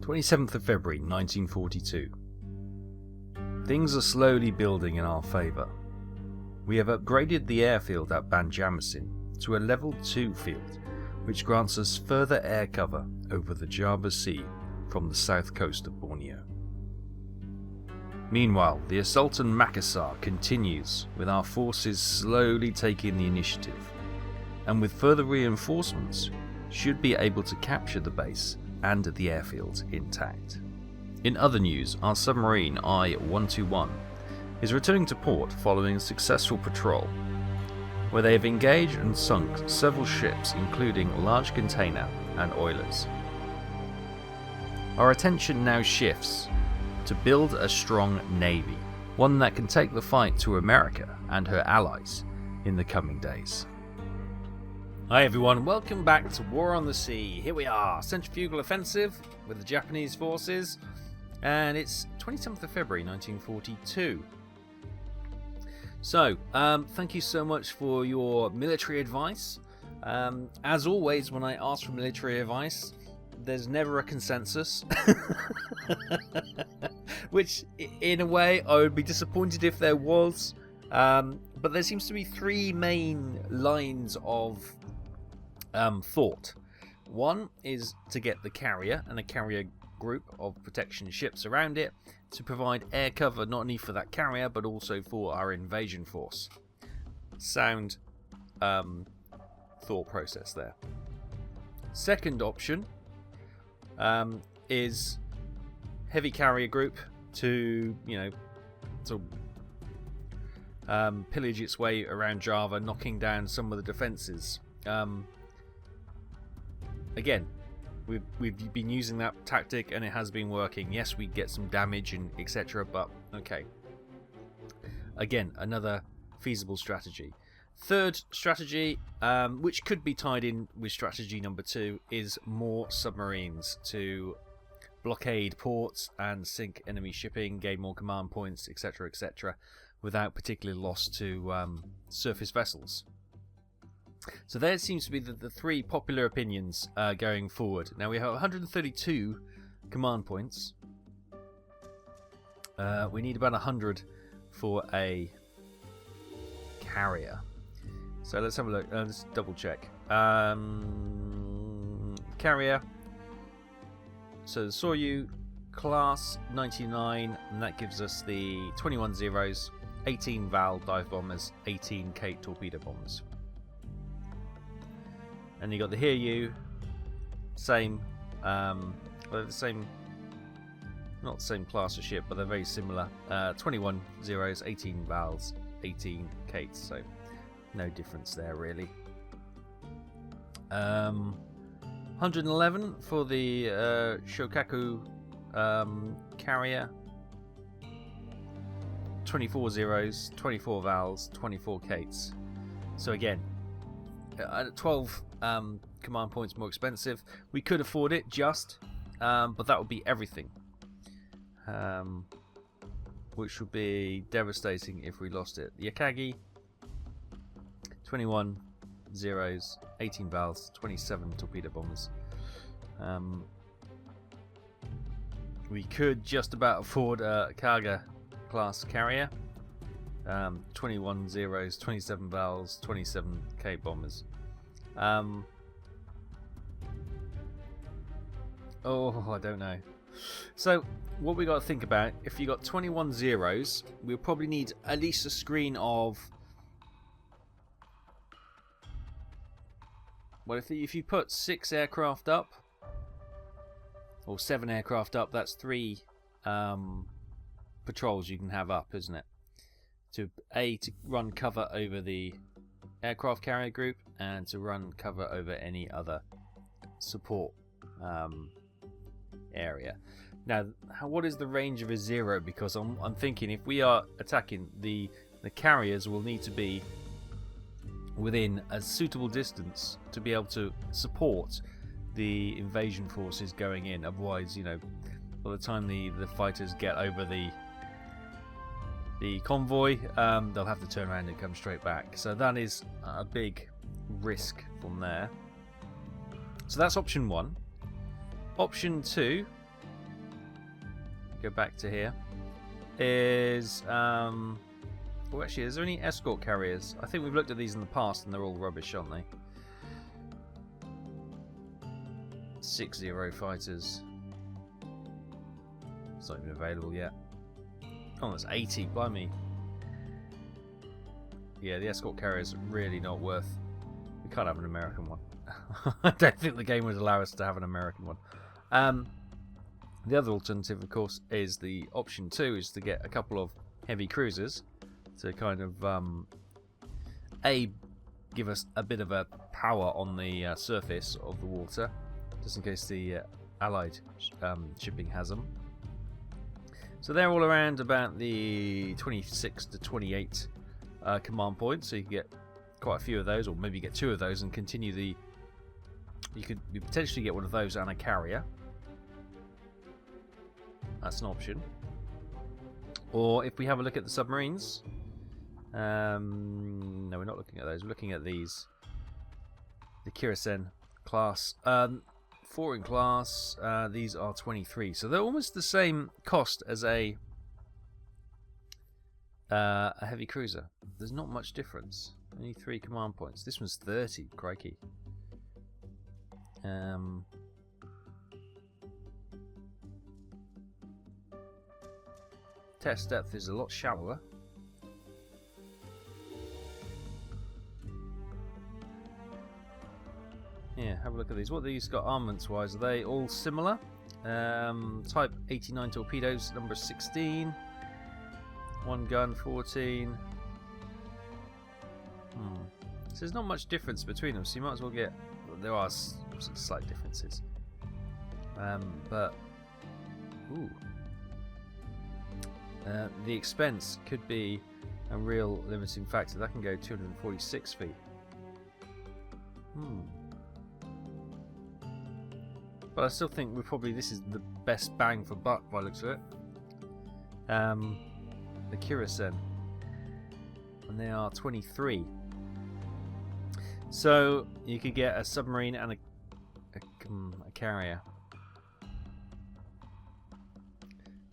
27th of February 1942. Things are slowly building in our favour. We have upgraded the airfield at Banjarmasin to a level 2 field, which grants us further air cover over the Java Sea from the south coast of Borneo. Meanwhile, the assault on Makassar continues, with our forces slowly taking the initiative, and with further reinforcements, should be able to capture the base and the airfield intact. In other news, our submarine I-121 is returning to port following a successful patrol, where they have engaged and sunk several ships including large container and oilers. Our attention now shifts to build a strong navy, one that can take the fight to America and her allies in the coming days. Hi everyone, welcome back to War on the Sea. Here we are, Centrifugal Offensive with the Japanese forces, and it's 27th of February 1942. So, thank you so much for your military advice. As always, when I ask for military advice, there's never a consensus. Which, in a way, I would be disappointed if there was. But there seems to be three main lines of thought. One is to get the carrier and a carrier group of protection ships around it to provide air cover not only for that carrier but also for our invasion force. Sound thought process there. Second option is heavy carrier group to pillage its way around Java, knocking down some of the defences. Again, we've been using that tactic and it has been working. Yes, we get some damage and etc., but okay. Again, another feasible strategy. Third strategy, which could be tied in with strategy number 2, is more submarines to blockade ports and sink enemy shipping, gain more command points, etc., etc., without particular loss to surface vessels. So there seems to be the three popular opinions going forward. Now we have 132 command points. We need about 100 for a carrier. So let's have a look. Let's double check. Carrier. So the Soryu class 99, and that gives us the 21 Zeros, 18 Val dive bombers, 18 Kate torpedo bombers. And you got the Hiryu, same, well, the same, not the same class of ship, but they're very similar. 21 Zeros, 18 Vals, 18 Kates, so no difference there really. 111 for the Shokaku carrier. 24 Zeros, 24 Vals, 24 Kates. So again, 12 command points more expensive. We could afford it but that would be everything, which would be devastating if we lost it. The Yakagi, 21 Zeros, 18 Vals, 27 torpedo bombers. We could just about afford a Kaga class carrier. 21 Zeros, 27 Vals, 27 K bombers. I don't know. So what we got to think about, if you got 21 Zeros, we'll probably need at least a screen of, well, if you put 6 aircraft up or 7 aircraft up, that's 3 patrols you can have up, isn't it? To run cover over the aircraft carrier group and to run cover over any other support area. Now, what is the range of a Zero? Because I'm thinking if we are attacking, the carriers will need to be within a suitable distance to be able to support the invasion forces going in. Otherwise, by the time the fighters get over the convoy, they'll have to turn around and come straight back. So that is a big risk from there. So that's option 1. Option 2 go back to here, is well, actually, is there any escort carriers? I think we've looked at these in the past and they're all rubbish, aren't they? 6-0 fighters. It's not even available yet. Oh, that's 80, blimey. Yeah, the escort carrier is really not worth. We can't have an American one. I don't think the game would allow us to have an American one. The other alternative, of course, is the option 2, is to get a couple of heavy cruisers to kind of give us a bit of a power on the surface of the water, just in case the Allied shipping has them. So they're all around about the 26 to 28 command points, so you can get quite a few of those, or maybe get 2 of those and continue the. You could potentially get one of those and a carrier. That's an option. Or if we have a look at the submarines, no, we're not looking at those. We're looking at these, the Kirasen class. 4 in class. These are 23, so they're almost the same cost as a heavy cruiser. There's not much difference. Only 3 command points. This one's 30. Crikey. Test depth is a lot shallower. Yeah, have a look at these. What these got armaments wise? Are they all similar? Type 89 torpedoes, number 16. 1 gun, 14. So there's not much difference between them, so you might as well get. There are some slight differences, but ooh, the expense could be a real limiting factor. That can go 246 feet. But I still think this is the best bang for buck by the looks of it. The Kirasen, and they are 23. So you could get a submarine and a carrier.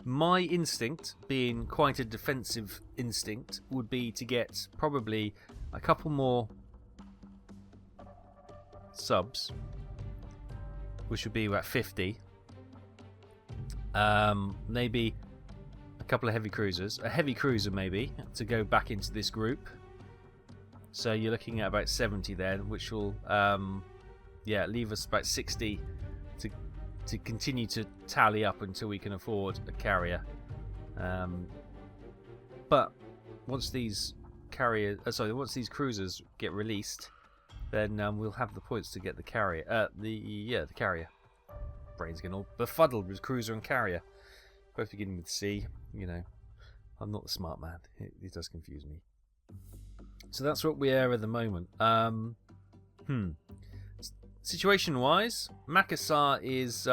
My instinct, being quite a defensive instinct, would be to get probably a couple more subs, which would be about 50. Maybe a couple of heavy cruisers, a heavy cruiser maybe, to go back into this group. So you're looking at about 70 then, which will leave us about 60 to continue to tally up until we can afford a carrier. But once these once these cruisers get released, then we'll have the points to get the carrier. The carrier. Brain's getting all befuddled with cruiser and carrier, both beginning with C. You know, I'm not the smart man. It does confuse me. So that's what we are at the moment. Situation-wise, Makassar is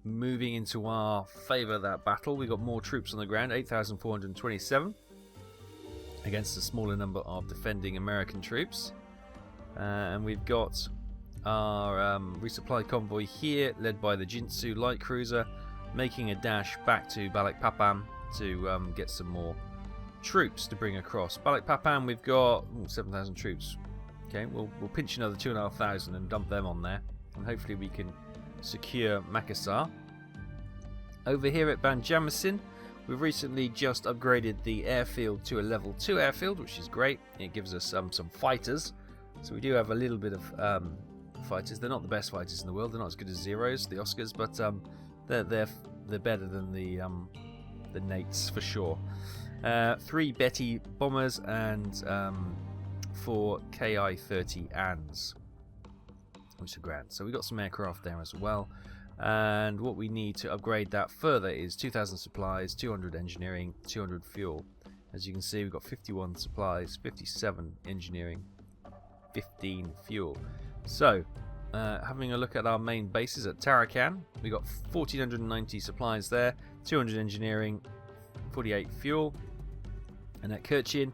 moving into our favour, that battle. We've got more troops on the ground, 8,427, against a smaller number of defending American troops. And we've got our resupply convoy here, led by the Jinsu light cruiser, making a dash back to Balikpapan to get some more troops to bring across. Balikpapan, we've got 7,000 troops. Okay, we'll pinch another 2,500 and dump them on there, and hopefully we can secure Makassar. Over here at Banjarmasin, we've recently just upgraded the airfield to a level 2 airfield, which is great. It gives us some fighters, so we do have a little bit of fighters. They're not the best fighters in the world. They're not as good as Zeros, the Oscars, but they're better than the Nates for sure. 3 Betty bombers and 4 Ki-30 ANs, which are grand. So we've got some aircraft there as well. And what we need to upgrade that further is 2,000 supplies, 200 engineering, 200 fuel. As you can see, we've got 51 supplies, 57 engineering, 15 fuel. So, having a look at our main bases at Tarakan, we got 1,490 supplies there, 200 engineering, 48 fuel. And at Kirchin,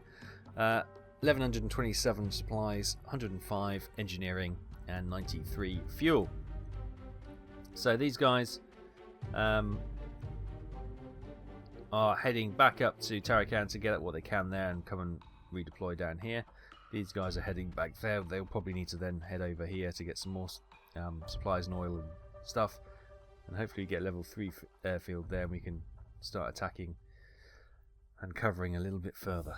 1,127 supplies, 105 engineering, and 93 fuel. So these guys are heading back up to Tarakan to get what they can there and come and redeploy down here. These guys are heading back there. They'll probably need to then head over here to get some more supplies and oil and stuff, and hopefully get level 3 airfield there, and we can start attacking and covering a little bit further.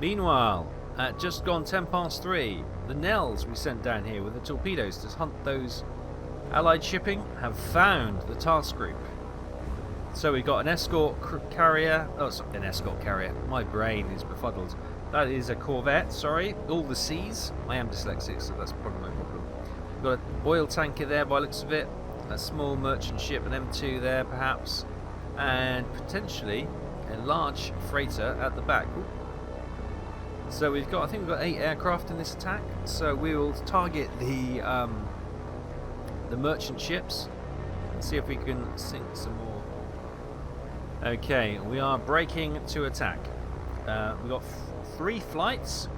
Meanwhile, at just gone 10 past 3, the Nels we sent down here with the torpedoes to hunt those Allied shipping have found the task group. So we've got an escort carrier. Oh, sorry, an escort carrier. My brain is befuddled. That is a corvette, sorry. All the C's. I am dyslexic, so that's probably my problem. We've got an oil tanker there by the looks of it. A small merchant ship, an M2 there perhaps. And potentially a large freighter at the back. Ooh. So we've got, I think we've got 8 aircraft in this attack. So we will target the merchant ships and see if we can sink some more. Okay, we are breaking to attack. We've got 3 flights.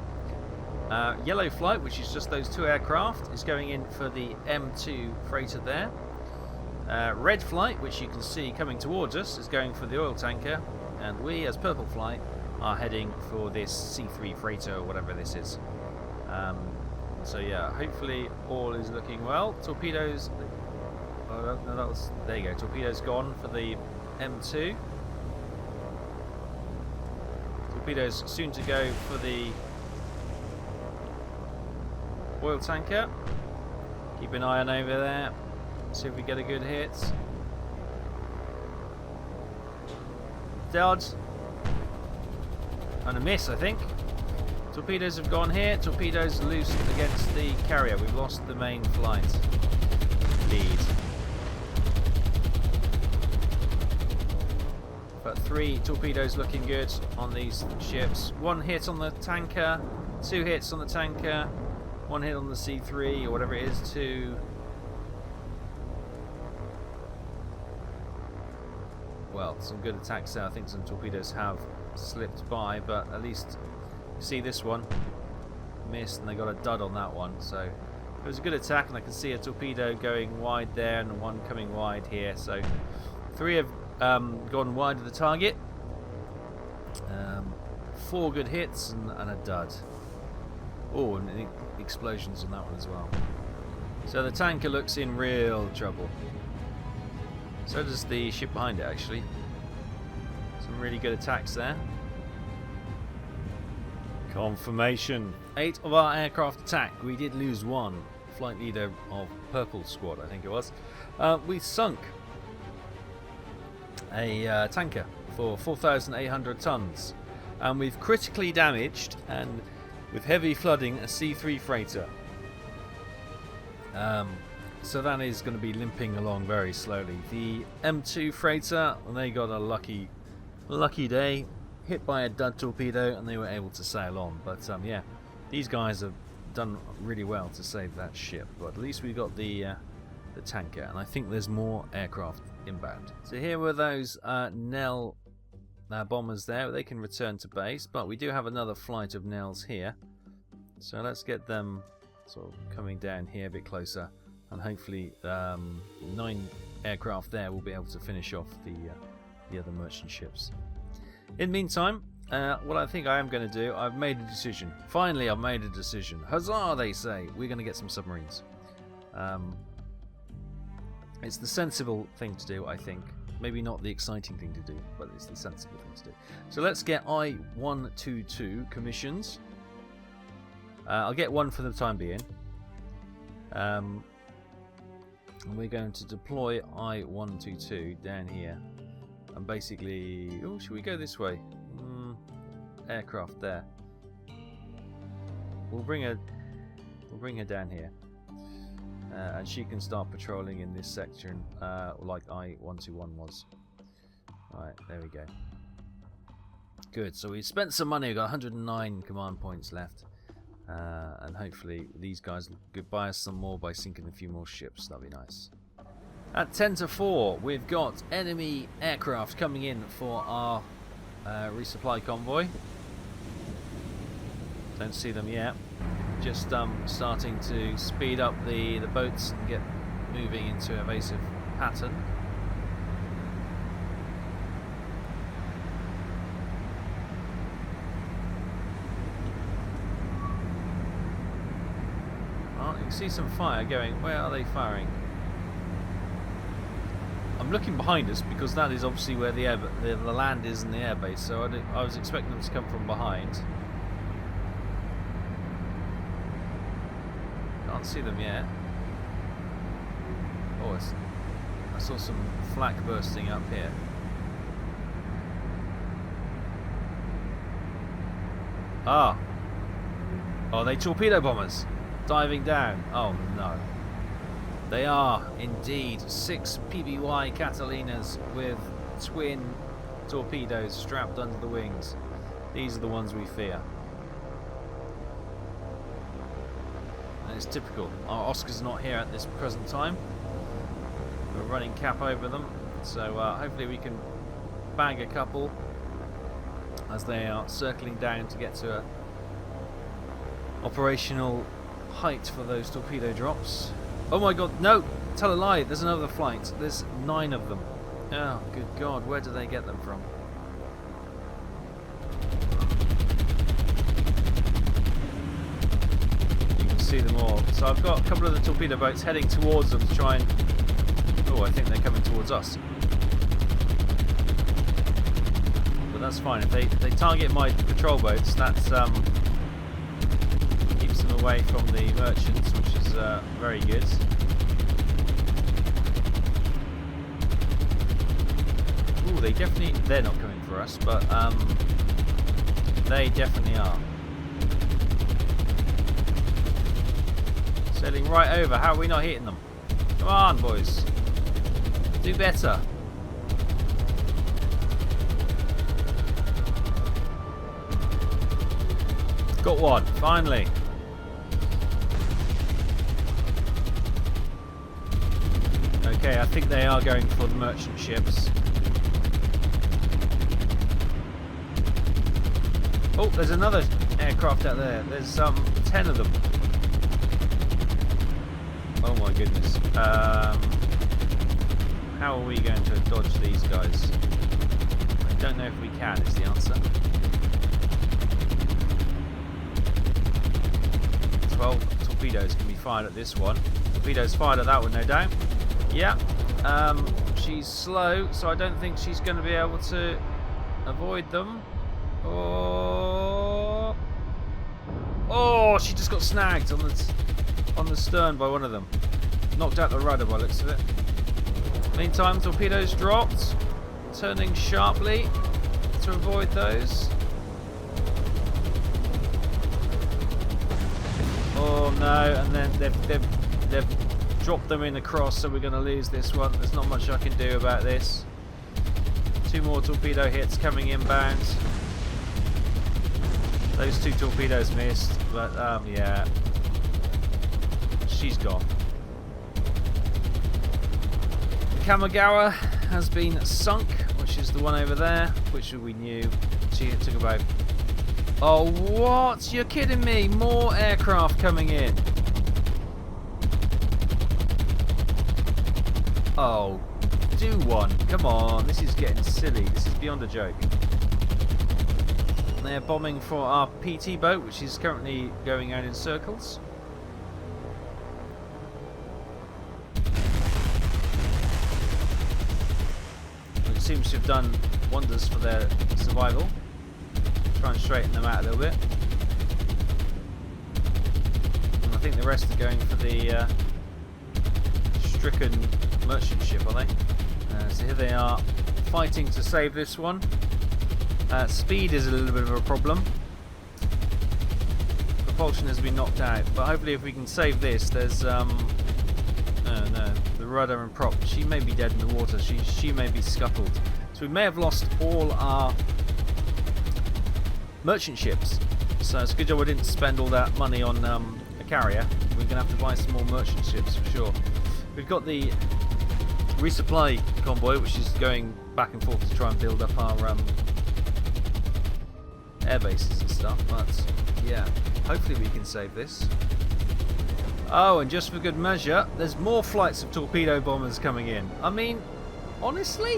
Yellow flight, which is just those 2 aircraft, is going in for the M2 freighter there. Red flight, which you can see coming towards us, is going for the oil tanker. And we, as purple flight, are heading for this C3 freighter, or whatever this is. So yeah, hopefully all is looking well. Torpedoes... Oh, no, that was... There you go. Torpedoes gone for the M2. Torpedoes soon to go for the oil tanker. Keep an eye on over there. See if we get a good hit. Dodge. And a miss, I think. Torpedoes have gone here. Torpedoes loose against the carrier. We've lost the main flight lead. But 3 torpedoes looking good on these ships. 1 hit on the tanker, 2 hits on the tanker, 1 hit on the C3 or whatever it is, 2. Well, some good attacks there. I think some torpedoes have slipped by, but at least you see this one missed and they got a dud on that one. So it was a good attack, and I can see a torpedo going wide there and 1 coming wide here. So 3 have gone wide of the target. 4 good hits and a dud. Oh, and explosions on that one as well. So the tanker looks in real trouble. So does the ship behind it, actually. Some really good attacks there. Confirmation. 8 of our aircraft attack. We did lose 1. Flight leader of Purple Squad, I think it was. We sunk a tanker for 4,800 tons. And we've critically damaged, and with heavy flooding, a C3 freighter. So that is going to be limping along very slowly. The M2 freighter, they got a lucky day, hit by a dud torpedo, and they were able to sail on. But yeah, these guys have done really well to save that ship. But at least we got the tanker, and I think there's more aircraft inbound. So here were those Nel bombers there. They can return to base, but we do have another flight of Nels here. So let's get them sort of coming down here a bit closer. And hopefully 9 aircraft there will be able to finish off the other merchant ships. In the meantime, what I think I am going to do, I've made a decision. Finally, I've made a decision. Huzzah, they say. We're going to get some submarines. It's the sensible thing to do, I think. Maybe not the exciting thing to do, but it's the sensible thing to do. So let's get I-122 commissions. I'll get 1 for the time being. And we're going to deploy I-122 down here, and basically, oh, should we go this way? Aircraft there. We'll bring her down here, and she can start patrolling in this section, like I-121 was. Right, there we go. Good. So we spent some money. We've got 109 command points left. And hopefully these guys will buy us some more by sinking a few more ships. That'd be nice. At 10 to 4, we've got enemy aircraft coming in for our resupply convoy. Don't see them yet. Just starting to speed up the boats and get moving into evasive pattern. see some fire going. Where are they firing? I'm looking behind us because that is obviously where the land is in the airbase. So I was expecting them to come from behind. Can't see them yet. Oh, I saw some flak bursting up here. Ah. Are they torpedo bombers? Diving down. Oh no. They are indeed 6 PBY Catalinas with twin torpedoes strapped under the wings. These are the ones we fear. And it's typical. Our Oscar's not here at this present time. We're running cap over them, so hopefully we can bag a couple as they are circling down to get to a operational height for those torpedo drops. Oh my god, no! Tell a lie, there's another flight. There's 9 of them. Oh, good god, where do they get them from? You can see them all. So I've got a couple of the torpedo boats heading towards them to try and... Oh, I think they're coming towards us. But that's fine. If they target my patrol boats, that's keeps them away from the merchants, which is very good. Ooh, they're not coming for us, but they definitely are. Sailing right over. How are we not hitting them? Come on, boys. Do better. Got one, finally. Okay, I think they are going for the merchant ships. Oh, there's another aircraft out there. There's 10 of them. Oh my goodness. How are we going to dodge these guys? I don't know if we can, is the answer. 12 torpedoes can be fired at this one. Torpedoes fired at that one, no doubt. Yeah. She's slow, so I don't think she's going to be able to avoid them. Oh, she just got snagged on the stern by one of them. Knocked out the rudder by the looks of it. Meantime, torpedoes dropped, turning sharply to avoid those. Oh no, and then they've dropped them in across, so we're going to lose this one. There's not much I can do about this. 2 more torpedo hits coming inbound. Those 2 torpedoes missed, but yeah, she's gone. The Kamigawa has been sunk, which is the one over there, which we knew. It took about... Oh, what? You're kidding me! More aircraft coming in. Oh, do one. Come on, this is getting silly. This is beyond a joke. They're bombing for our PT boat, which is currently going out in circles. Which seems to have done wonders for their survival. Try and straighten them out a little bit. And I think the rest are going for the stricken merchant ship, are they? So here they are, fighting to save this one. Speed is a little bit of a problem. Propulsion has been knocked out, but hopefully if we can save this, there's no, the rudder and prop. She may be dead in the water. She may be scuttled. So we may have lost all our merchant ships. So it's a good job I didn't spend all that money on a carrier. We're gonna have to buy some more merchant ships for sure. We've got the resupply convoy, which is going back and forth to try and build up our air bases and stuff, but yeah, hopefully we can save this. Oh, and just for good measure, there's more flights of torpedo bombers coming in. I mean, honestly?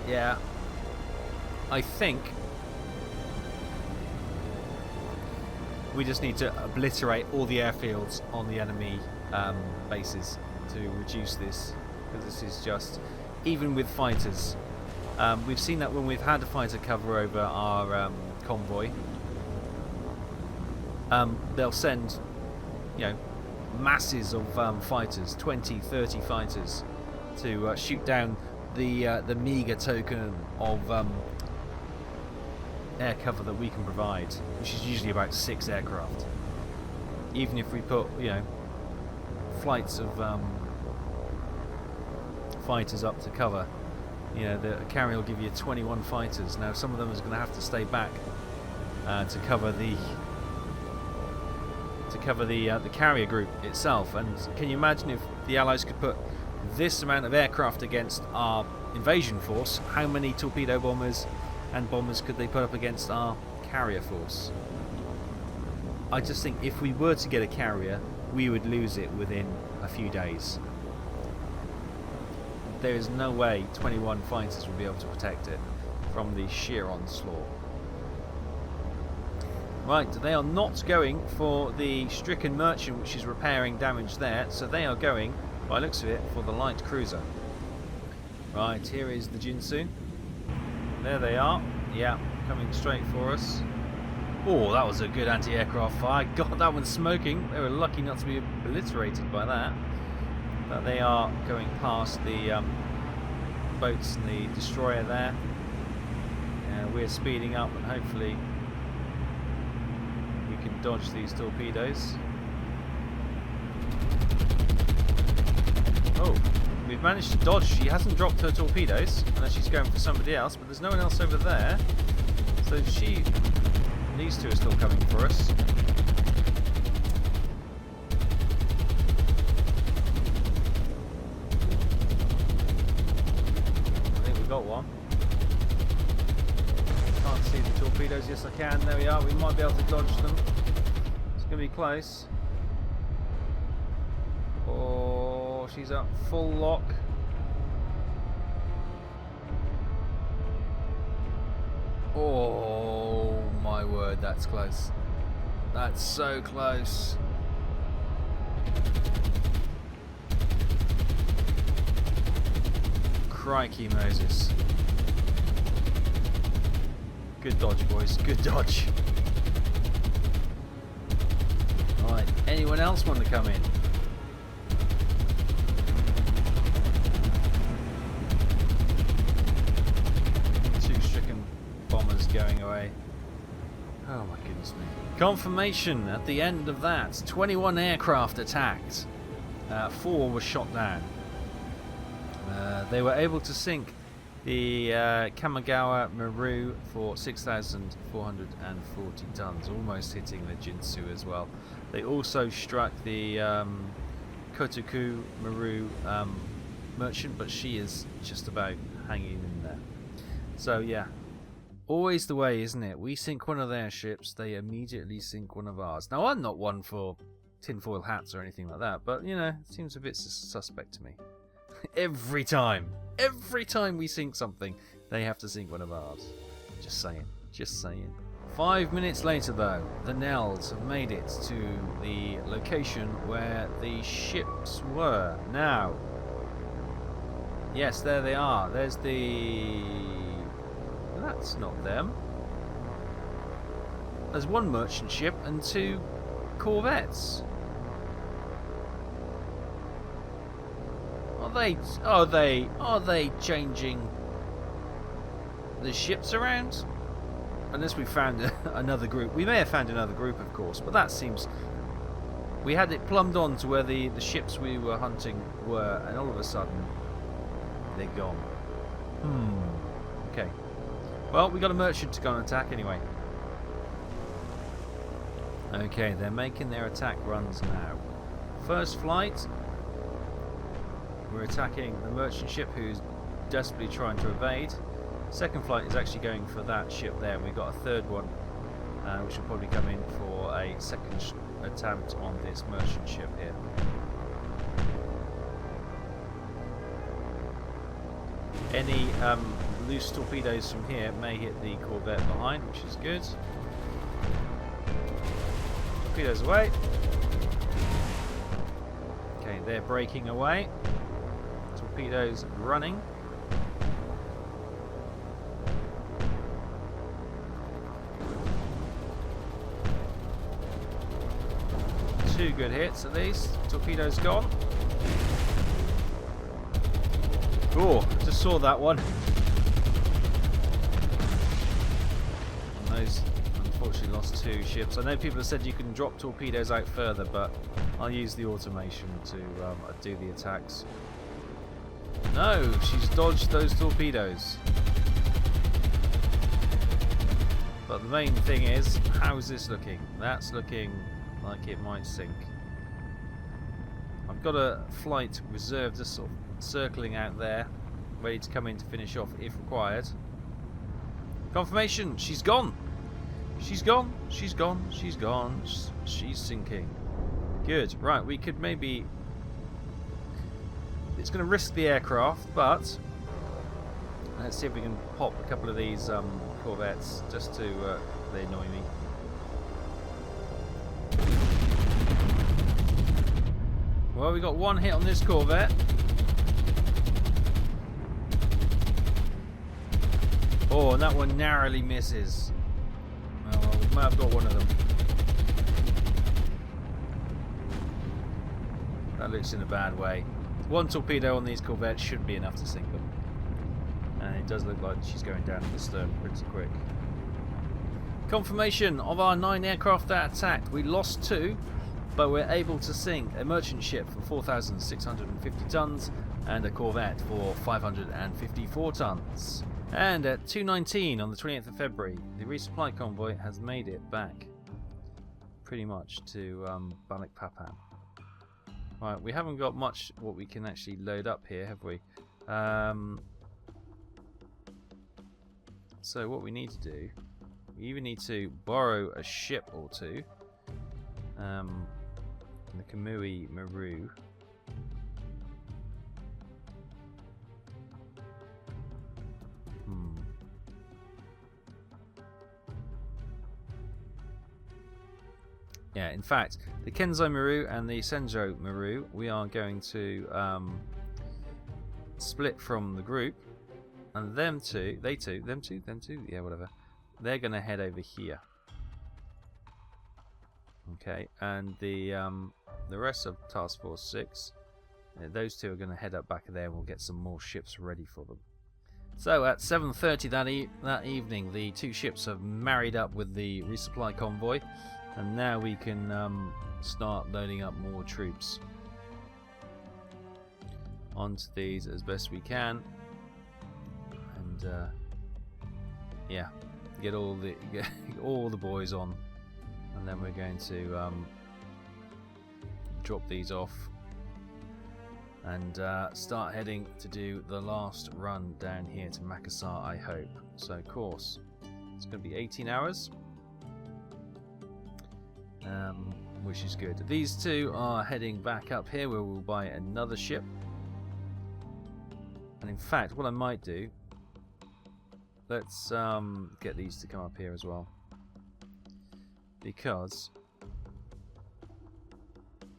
Yeah, I think We just need to obliterate all the airfields on the enemy bases to reduce this, because this is just, even with fighters, we've seen that when we've had a fighter cover over our convoy, they'll send, you know, masses of fighters, 20, 30 fighters, to shoot down the meager token of air cover that we can provide, which is usually about 6 aircraft. Even if we put, you know, flights of fighters up to cover, you know, the carrier will give you 21 fighters. Now some of them is going to have to stay back to cover the carrier group itself. And can you imagine if the Allies could put this amount of aircraft against our invasion force? How many torpedo bombers and bombers could they put up against our carrier force? I just think if we were to get a carrier, we would lose it within a few days. There is no way 21 fighters would be able to protect it from the sheer onslaught. Right, they are not going for the stricken merchant, which is repairing damage there, so they are going, by the looks of it, for the light cruiser. Right, here is the Jinsu. There they are. Yeah, coming straight for us. Oh, that was a good anti-aircraft fire. God, that one's smoking. They were lucky not to be obliterated by that. But they are going past the boats and the destroyer there. We're speeding up, and hopefully we can dodge these torpedoes. Oh, we've managed to dodge. She hasn't dropped her torpedoes, unless she's going for somebody else, but there's no one else over there. So these two are still coming for us. I think we've got one. Can't see the torpedoes. Yes, I can. There we are. We might be able to dodge them. It's going to be close. Oh, she's up full lock. Oh my word, that's close. That's so close. Crikey Moses. Good dodge, boys. Good dodge. Alright, anyone else want to come in? Going away. Oh my goodness me. Confirmation at the end of that. 21 aircraft attacked. 4 were shot down. They were able to sink the Kamigawa Maru for 6,440 tons, almost hitting the Jinsu as well. They also struck the Kotoku Maru merchant, but she is just about hanging in there. So yeah. Always the way, isn't it? We sink one of their ships, they immediately sink one of ours. Now, I'm not one for tinfoil hats or anything like that, but, you know, it seems a bit suspect to me. Every time we sink something, they have to sink one of ours. Just saying, just saying. 5 minutes later, though, the Nels have made it to the location where the ships were. Now, yes, there they are. There's the... That's not them. There's one merchant ship and 2 corvettes. Are they changing the ships around? Unless we found another group. We may have found another group, of course, but that seems... We had it plumbed on to where the ships we were hunting were, and all of a sudden they're gone. Okay. Well, we got a merchant to go and attack anyway. Okay, they're making their attack runs now. First flight, we're attacking the merchant ship who's desperately trying to evade. Second flight is actually going for that ship there, and we've got a third one, which will probably come in for a second attempt on this merchant ship here. Any loose torpedoes from here may hit the corvette behind, which is good. torpedoes away. Okay, they're breaking away. Torpedoes running. Two good hits at least. Torpedoes gone. Oh, just saw that one. And those unfortunately lost two ships. I know people have said you can drop torpedoes out further, but I'll use the automation to do the attacks. No, she's dodged those torpedoes. But the main thing is, how's this looking? That's looking like it might sink. I've got a flight reserved, just sort of circling out there, ready to come in to finish off if required. Confirmation, she's gone. She's gone. She's gone. She's gone. She's sinking. Good. Right, we could maybe. It's going to risk the aircraft, but let's see if we can pop a couple of these corvettes just to. They annoy me. Well, we got one hit on this corvette. Oh, and that one narrowly misses. Oh, well, we might have got one of them. That looks in a bad way. One torpedo on these corvettes should be enough to sink them. And it does look like she's going down to the stern pretty quick. Confirmation of our 9 aircraft that attacked. We lost 2. But we're able to sink a merchant ship for 4,650 tons and a corvette for 554 tons. And at 2:19 on the 28th of February, the resupply convoy has made it back pretty much to Balikpapan. Right, we haven't got much what we can actually load up here, have we? So what we need to do, we even need to borrow a ship or two. The Kamui Maru. Yeah, in fact, the Kenzai Maru and the Senjo Maru, we are going to split from the group, and them two, yeah, whatever. They're going to head over here. Okay, and the rest of Task Force 6, those two are going to head up back there, and we'll get some more ships ready for them. So at 7:30 that evening, the 2 ships have married up with the resupply convoy, and now we can start loading up more troops onto these as best we can, and yeah, get all the boys on. And then we're going to drop these off and start heading to do the last run down here to Makassar, I hope. So course, it's going to be 18 hours, which is good. These two are heading back up here where we'll buy another ship. And in fact, what I might do, let's get these to come up here as well. Because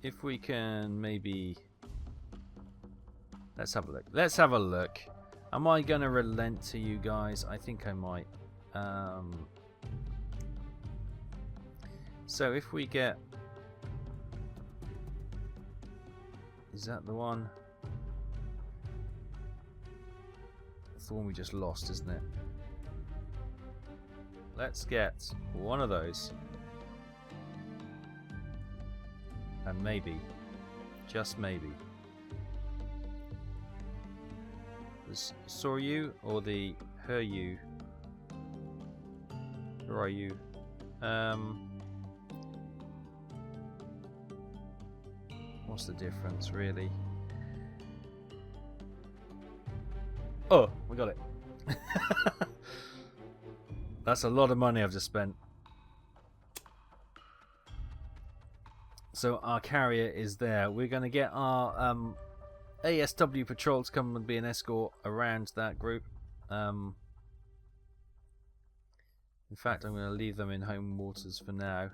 if we can maybe, let's have a look. Let's have a look. Am I going to relent to you guys? I think I might. So if we get, is that the one? It's the one we just lost, isn't it? Let's get one of those. And maybe, just maybe, the Soryu or the Heryu. Where are you? What's the difference, really? Oh, we got it. That's a lot of money I've just spent. So our carrier is there. We're going to get our ASW patrol to come and be an escort around that group. In fact, I'm going to leave them in home waters for now.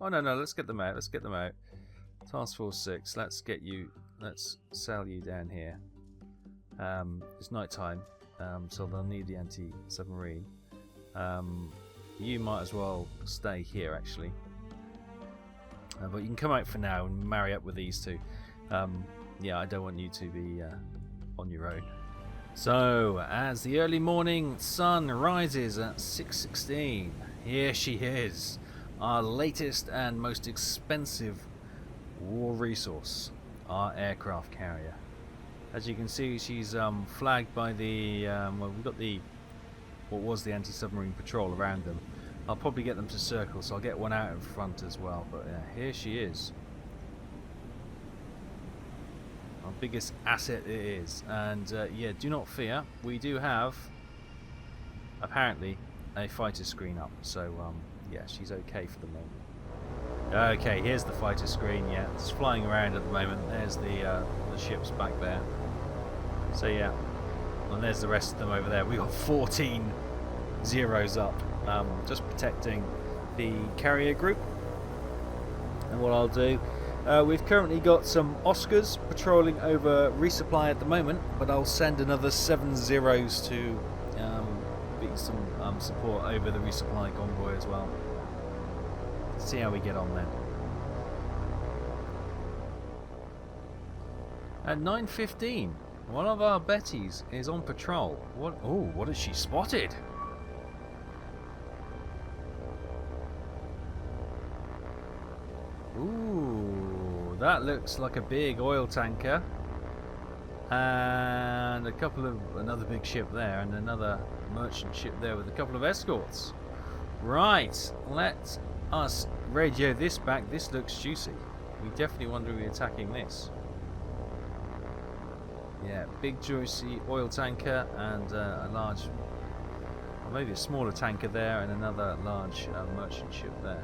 Oh no, no, let's get them out. Let's get them out. Task Force 6. Let's get you. Let's sail you down here. It's night time, so they'll need the anti-submarine. You might as well stay here, actually. But you can come out for now and marry up with these two. Yeah, I don't want you to be on your own. So, as the early morning sun rises at 6:16, here she is, our latest and most expensive war resource, our aircraft carrier. As you can see, she's flagged by the well, we've got the what was the anti-submarine patrol around them. I'll probably get them to circle, so I'll get one out in front as well. But yeah, here she is. Our biggest asset it is. And yeah, do not fear. We do have, apparently, a fighter screen up. So yeah, she's okay for the moment. Okay, here's the fighter screen. Yeah, it's flying around at the moment. There's the ships back there. So yeah, and there's the rest of them over there. We got 14 zeros up. Just protecting the carrier group. And what I'll do, we've currently got some Oscars patrolling over resupply at the moment, but I'll send another 7 zeros to be some support over the resupply convoy as well. See how we get on then. At 9:15, one of our Bettys is on patrol. What? Oh, what has she spotted? Ooh, that looks like a big oil tanker, and another big ship there, and another merchant ship there with a couple of escorts. Right, let us radio this back. This looks juicy. We definitely want to be attacking this. Yeah, big juicy oil tanker and a large, or maybe a smaller tanker there, and another large merchant ship there.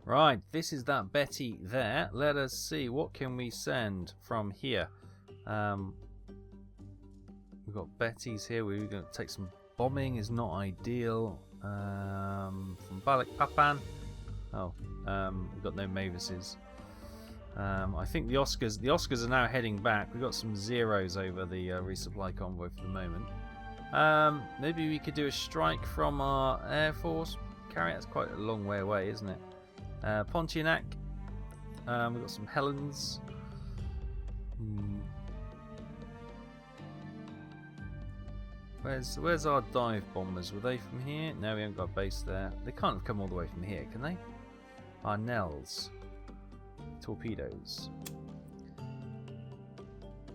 Right, this is that Betty there. Let us see, what can we send from here? We've got Betty's here. We're going to take some bombing. Is not ideal. From Balikpapan. Oh, we've got no Mavises. I think the Oscars are now heading back. We've got some zeros over the resupply convoy for the moment. Maybe we could do a strike from our Air Force carrier. That's quite a long way away, isn't it? Pontianak. We've got some Helens. Where's our dive bombers? Were they from here? No, we haven't got a base there. They can't have come all the way from here, can they? Our Nels. Torpedoes.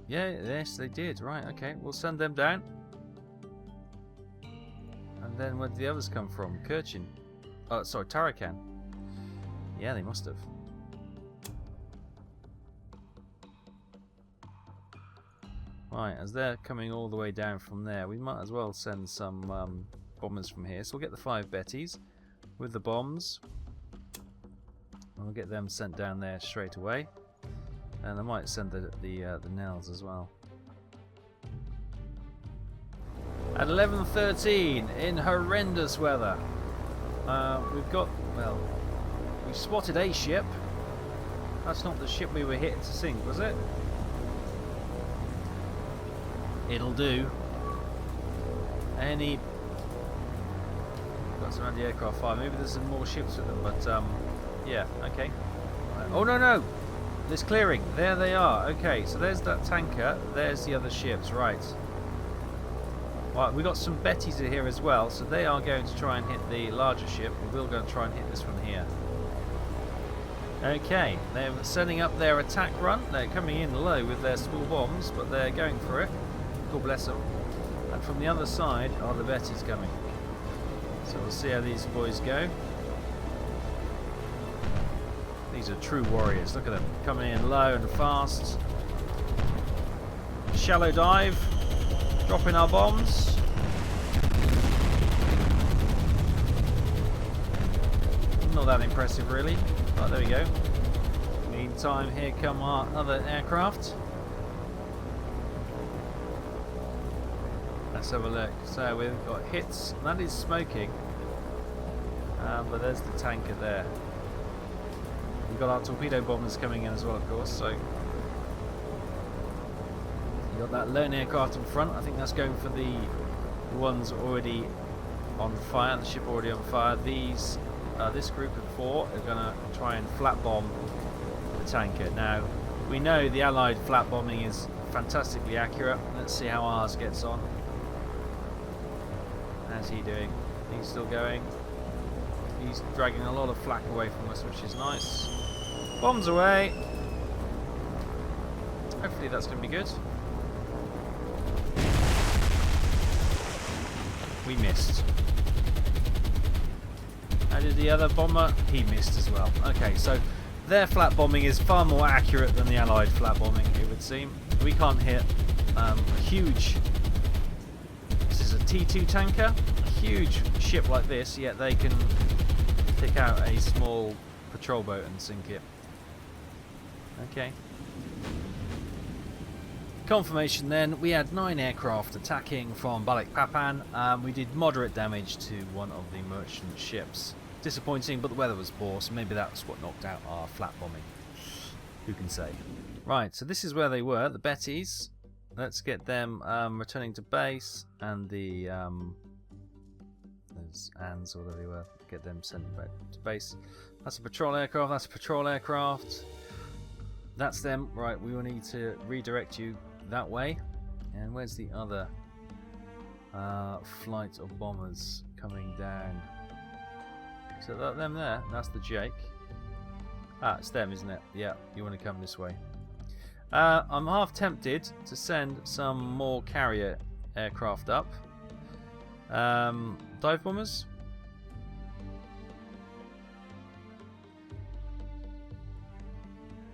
Yeah, yes, they did. Right, okay. We'll send them down. And then where did the others come from? Kirchin. Oh, sorry, Tarakan. Yeah, they must have. Right, as they're coming all the way down from there, we might as well send some bombers from here. So we'll get the 5 Bettys with the bombs. And we'll get them sent down there straight away. And I might send the Nels as well. At 11:13, in horrendous weather, we've got, well, we've spotted a ship. That's not the ship we were hit to sink, was it? It'll do. Got some anti-aircraft fire. Maybe there's some more ships with them, but yeah, okay. Oh no! This clearing. There they are. Okay, so there's that tanker. There's the other ships. Right. Right, we got some Bettys here as well, so they are going to try and hit the larger ship. We will go and try and hit this one here. Okay, they're setting up their attack run. They're coming in low with their small bombs, but they're going for it. God bless them. And from the other side are the Bettys coming. So we'll see how these boys go. These are true warriors. Look at them coming in low and fast. Shallow dive. Dropping our bombs. Not that impressive, really. But there we go. Meantime, here come our other aircraft. Let's have a look. So we've got hits. That is smoking. But there's the tanker there. We've got our torpedo bombers coming in as well, of course, so you got that lone aircraft in front. I think that's going for the ones already on fire, the ship already on fire. These, this group of 4 are going to try and flat bomb the tanker. Now, we know the Allied flat bombing is fantastically accurate. Let's see how ours gets on. How's he doing? He's still going. He's dragging a lot of flak away from us, which is nice. Bombs away. Hopefully that's going to be good. We missed. How did the other bomber? He missed as well. Okay, so their flat bombing is far more accurate than the Allied flat bombing, it would seem. We can't hit a huge... This is a T2 tanker. A huge ship like this, yet they can pick out a small patrol boat and sink it. Okay. Confirmation then, we had 9 aircraft attacking from Balikpapan. We did moderate damage to one of the merchant ships. Disappointing, but the weather was poor, so maybe that's what knocked out our flat bombing. Who can say? Right, so this is where they were, the Bettys. Let's get them returning to base, and the those Anns or whatever they were, get them sent back to base. That's a patrol aircraft, that's a patrol aircraft. That's them. Right, we will need to redirect you that way. And where's the other flight of bombers coming down? Is that them there? That's the Jake. Ah, it's them, isn't it? Yeah, you want to come this way. I'm half tempted to send some more carrier aircraft up. Dive bombers?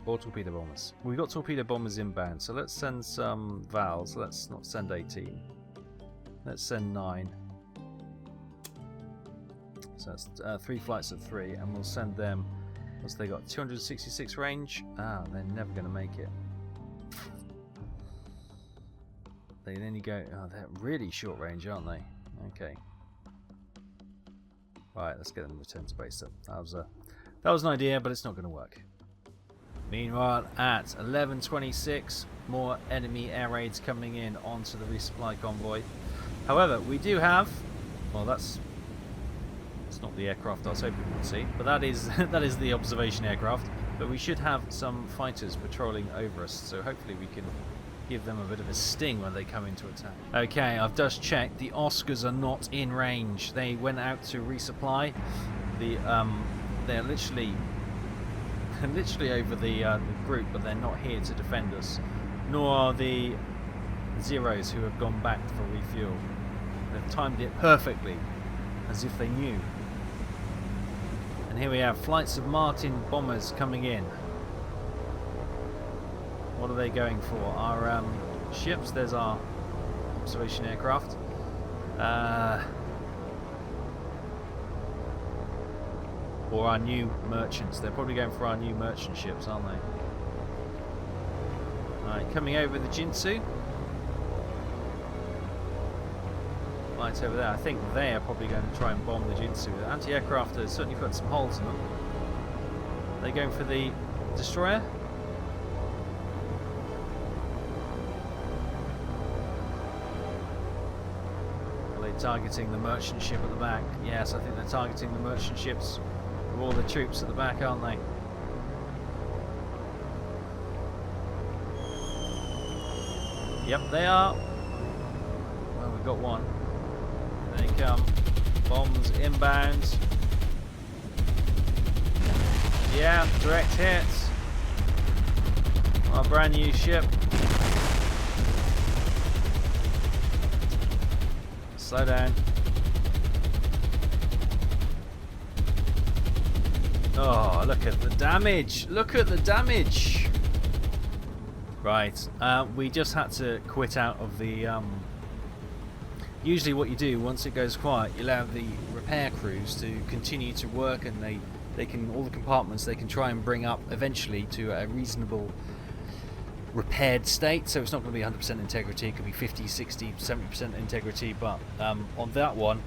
Or torpedo bombers. We've got torpedo bombers inbound, so let's send some Vals. Let's not send 18. Let's send 9. So that's 3 flights of 3, and we'll send them. What's they got? 266 range? Ah, they're never going to make it. They then you go. Oh, they're really short range, aren't they? Okay. Right, let's get them returned to base. That was an idea, but it's not going to work. Meanwhile, at 11:26, more enemy air raids coming in onto the resupply convoy. However, we do have. Well, that's. It's not the aircraft I was hoping we'd see, but that is the observation aircraft. But we should have some fighters patrolling over us, so hopefully we can give them a bit of a sting when they come into attack. Okay, I've just checked. The Oscars are not in range. They went out to resupply. They're literally over the group, but they're not here to defend us. Nor are the Zeros, who have gone back for refuel. They've timed it perfectly, as if they knew. And here we have flights of Martin bombers coming in. What are they going for? Our ships. There's our observation aircraft. Or our new merchants. They're probably going for our new merchant ships, aren't they? Alright, coming over the Jinsu. Right over there. I think they are probably going to try and bomb the Jinsu. The anti-aircraft has certainly put some holes in them. Are they going for the destroyer? Are they targeting the merchant ship at the back? Yes, I think they're targeting the merchant ships with all the troops at the back, aren't they? Yep, they are. Well, we've got one. There they come. Bombs inbound. Yeah, direct hit. Our brand new ship. Slow down. Oh, look at the damage. Look at the damage. Right, we just had to quit out of the... Usually what you do, once it goes quiet, you allow the repair crews to continue to work, and they can, all the compartments, they can try and bring up eventually to a reasonable repaired state. So it's not going to be 100% integrity, it could be 50, 60, 70% integrity, but on that one,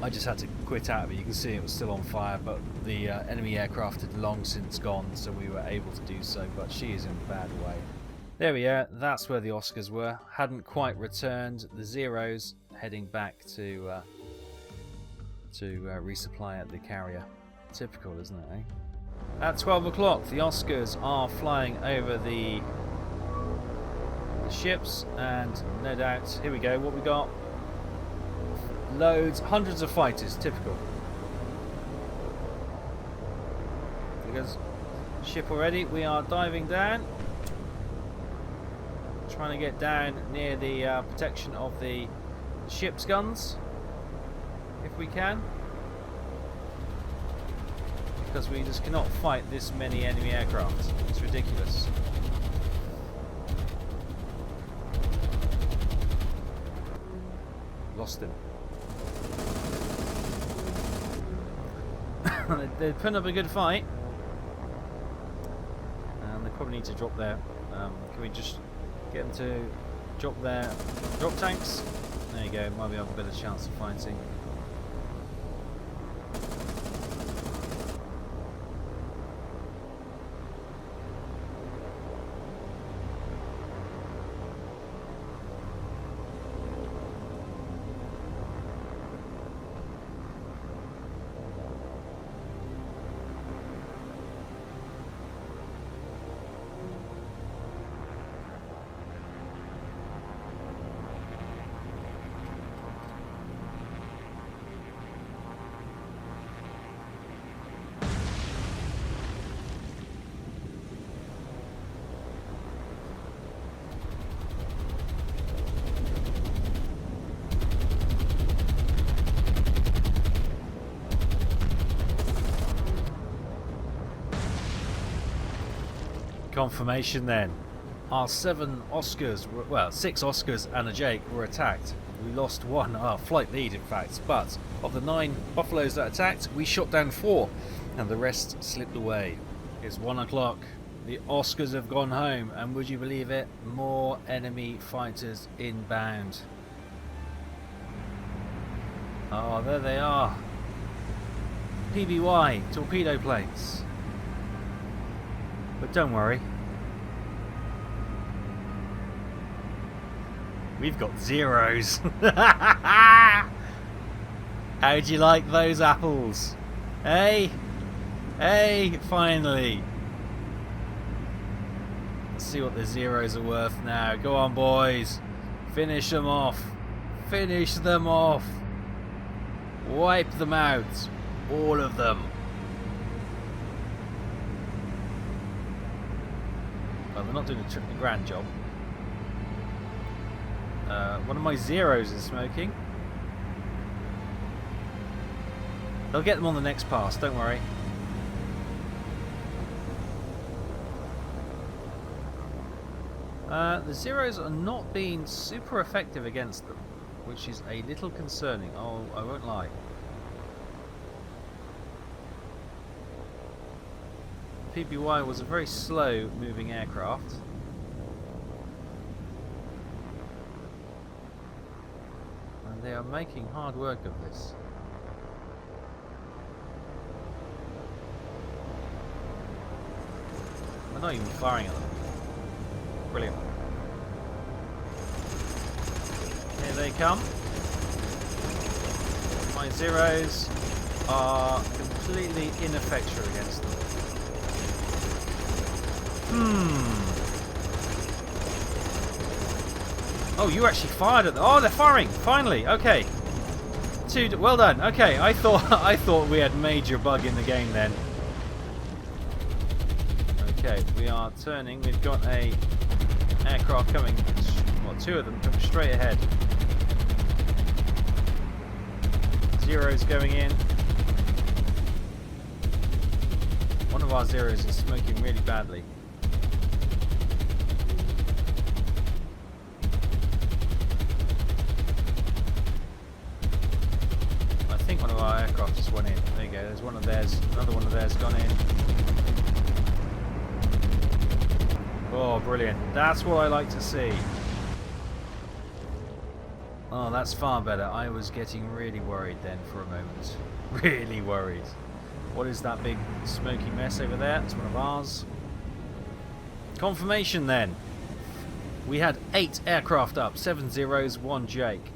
I just had to quit out of it. You can see it was still on fire, but the enemy aircraft had long since gone, so we were able to do so, but she is in a bad way. There we are, that's where the Oscars were. Hadn't quite returned. The Zeros heading back to resupply at the carrier. Typical, isn't it, eh? At 12 o'clock, the Oscars are flying over the ships, and no doubt, here we go, what we got? Loads, hundreds of fighters, typical. Because ship already, we are diving down. Trying to get down near the protection of the ship's guns, if we can. Because we just cannot fight this many enemy aircraft. It's ridiculous. Lost him. They're putting up a good fight. And they probably need to drop their... can we just get them to drop their drop tanks? There you go, might be have a better chance of fighting. Confirmation then. Our 7 Oscars, well, 6 Oscars and a Jake were attacked. We lost 1, our flight lead in fact, but of the 9 Buffaloes that attacked, we shot down 4 and the rest slipped away. It's 1 o'clock. The Oscars have gone home, and would you believe it, more enemy fighters inbound. Oh, there they are. PBY, torpedo plates. But don't worry. We've got Zeros. How'd you like those apples? Hey? Hey, finally. Let's see what the Zeros are worth now. Go on, boys. Finish them off. Finish them off. Wipe them out. All of them. Well, they're not doing a grand job. One of my Zeros is smoking. They'll get them on the next pass, don't worry. The Zeros are not being super effective against them, which is a little concerning. Oh, I won't lie. PBY was a very slow moving aircraft. And they are making hard work of this. We're not even firing at them. Brilliant. Here they come. My Zeros are completely ineffectual against them. Oh, you actually fired at them. Oh, they're firing! Finally! Okay. Well done. Okay, I thought we had major bug in the game then. Okay, we are turning. We've got a aircraft coming. Well, 2 of them coming straight ahead. Zeros going in. One of our Zeros is smoking really badly. I think one of our aircraft just went in. There you go. There's one of theirs. Another one of theirs gone in. Oh, brilliant. That's what I like to see. Oh, that's far better. I was getting really worried then for a moment. Really worried. What is that big smoky mess over there? It's one of ours. Confirmation then. We had 8 aircraft up, 7 Zeros, 1 Jake.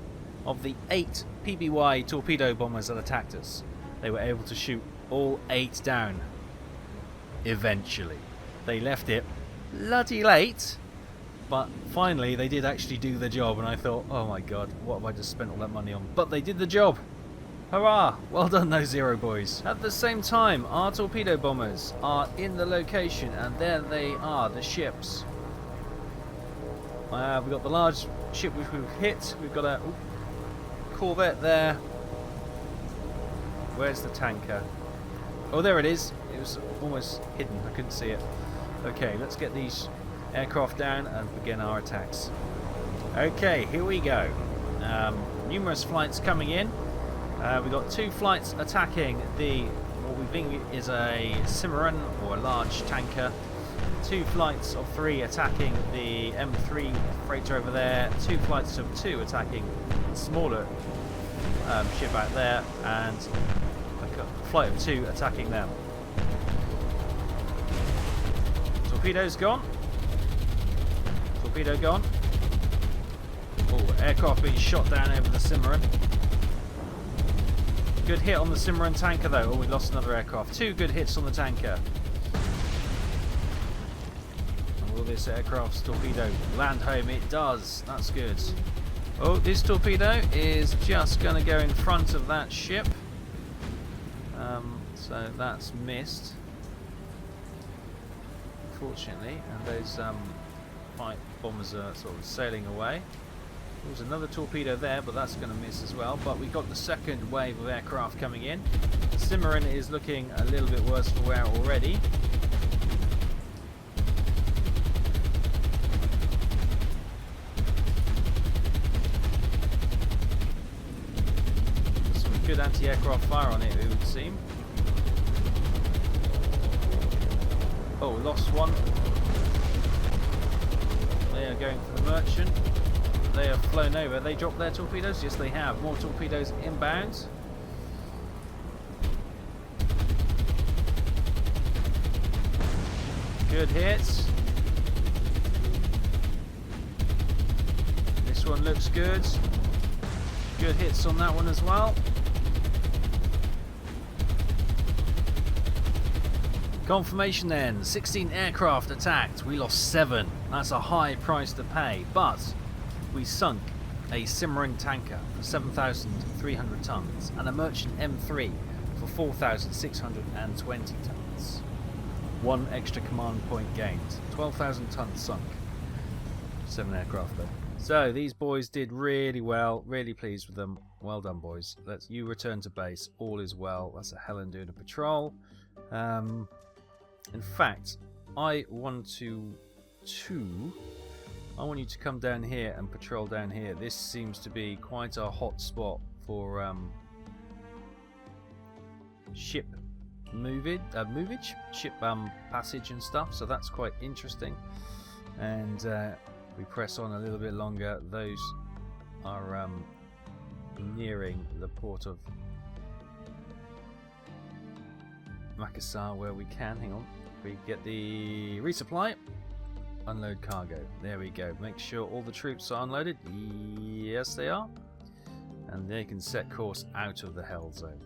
Of the 8 PBY torpedo bombers that attacked us, they were able to shoot all 8 down. Eventually. They left it bloody late, but finally they did actually do the job, and I thought, oh my god, what have I just spent all that money on? But they did the job. Hurrah! Well done those Zero boys. At the same time, our torpedo bombers are in the location, and there they are, the ships. We've got the large ship which we've hit. We've got a corvette there. Where's the tanker? Oh, there it is. It was almost hidden. I couldn't see it. Okay, let's get these aircraft down and begin our attacks. Okay, here we go. Numerous flights coming in. We've got 2 flights attacking what we think is a submarine or a large tanker. 2 flights of 3 attacking the M3 freighter over there. 2 flights of 2 attacking the smaller ship out there, and a flight of 2 attacking them. Torpedoes gone. Torpedo gone. Oh, aircraft being shot down over the submarine. Good hit on the submarine tanker though. Oh, we lost another aircraft. 2 good hits on the tanker. And will this aircraft's torpedo land home? It does. That's good. Oh, this torpedo is just going to go in front of that ship. So that's missed, unfortunately. And those fight bombers are sort of sailing away. There's another torpedo there, but that's going to miss as well. But we've got the second wave of aircraft coming in. The submarine is looking a little bit worse for wear already. Some good anti-aircraft fire on it, it would seem. Oh, lost one. They are going for the merchant. They have flown over. They dropped their torpedoes? Yes, they have. More torpedoes inbound. Good hits. This one looks good. Good hits on that one as well. Confirmation then. 16 aircraft attacked. We lost 7. That's a high price to pay, but we sunk a submarine tanker for 7,300 tons and a merchant M3 for 4,620 tons. 1 extra command point gained. 12,000 tons sunk. 7 aircraft though. So these boys did really well. Really pleased with them. Well done, boys. You return to base. All is well. That's a Helen doing a patrol. In fact, I want you to come down here and patrol down here. This seems to be quite a hot spot for ship movage, ship passage and stuff. So that's quite interesting. And we press on a little bit longer. Those are nearing the port of Makassar where we can. Hang on. We get the resupply. Unload cargo. There we go. Make sure all the troops are unloaded. Yes, they are. And they can set course out of the hell zone.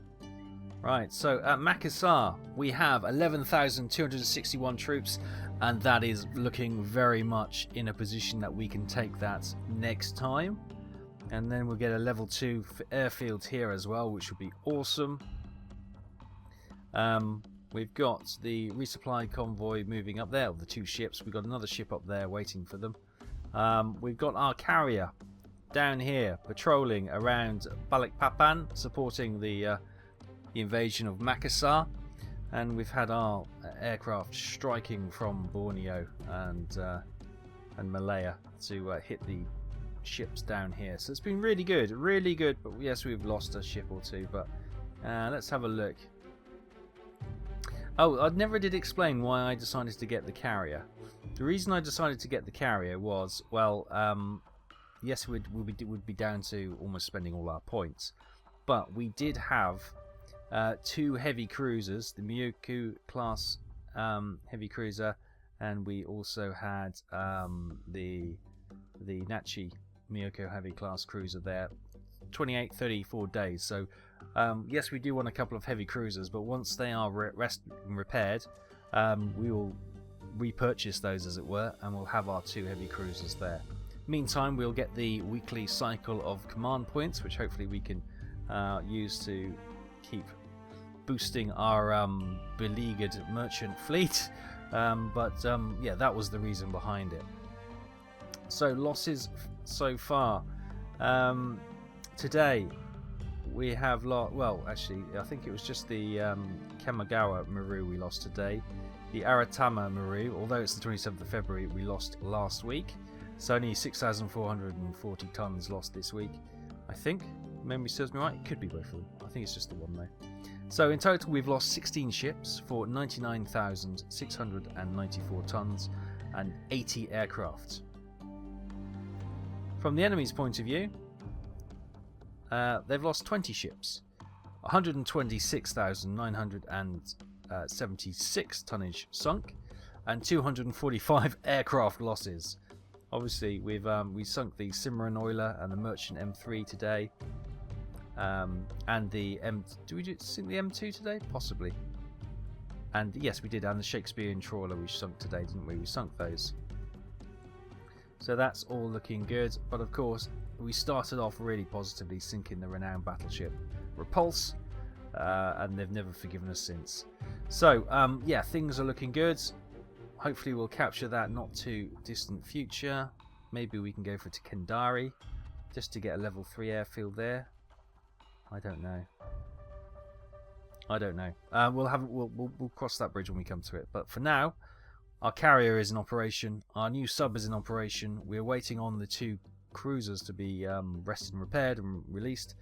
Right, so at Makassar we have 11,261 troops, and that is looking very much in a position that we can take that next time. And then we'll get a level 2 airfield here as well, which would be awesome. We've got the resupply convoy moving up there, of the 2 ships. We've got another ship up there waiting for them. We've got our carrier down here patrolling around Balikpapan, supporting the invasion of Makassar. And we've had our aircraft striking from Borneo and Malaya to hit the ships down here. So it's been really good, but yes, we've lost a ship or 2, but let's have a look. Oh, I never did explain why I decided to get the carrier. The reason I decided to get the carrier was, well, yes, would be down to almost spending all our points, but we did have 2 heavy cruisers, the Miyoko class heavy cruiser, and we also had the Nachi Miyoko heavy class cruiser there. 34 days. So yes, we do want a couple of heavy cruisers, but once they are repaired, we will repurchase those, as it were, and we'll have our 2 heavy cruisers there. Meantime, we'll get the weekly cycle of command points, which hopefully we can use to keep boosting our beleaguered merchant fleet. Yeah, that was the reason behind it. So losses so far. Today we have lost, well, actually I think it was just the Kamigawa Maru we lost today. The Aratama Maru, although it's the 27th of February, we lost last week. So only 6,440 tons lost this week, I think. Memory serves me right. It could be both of them. I think it's just the one though. So in total we've lost 16 ships for 99,694 tons and 80 aircraft. From the enemy's point of view, they've lost 20 ships, 126,976 tonnage sunk, and 245 aircraft losses. Obviously, we sunk the Cimarron Oiler and the Merchant M3 today, and the Do we sink the M2 today? Possibly. And yes, we did. And the Shakespearean Trawler we sunk today, didn't we? We sunk those. So that's all looking good. But of course, we started off really positively, sinking the renowned battleship Repulse, and they've never forgiven us since. So yeah, things are looking good. Hopefully we'll capture that not too distant future. Maybe we can go for Kendari just to get a level 3 airfield there. I don't know. We'll cross that bridge when we come to it. But for now, our carrier is in operation. Our new sub is in operation. We're waiting on the 2 cruisers to be rested and repaired and released.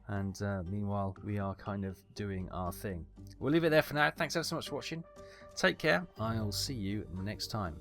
And meanwhile, we are kind of doing our thing. We'll leave it there for now. Thanks ever so much for watching. Take care. I'll see you next time.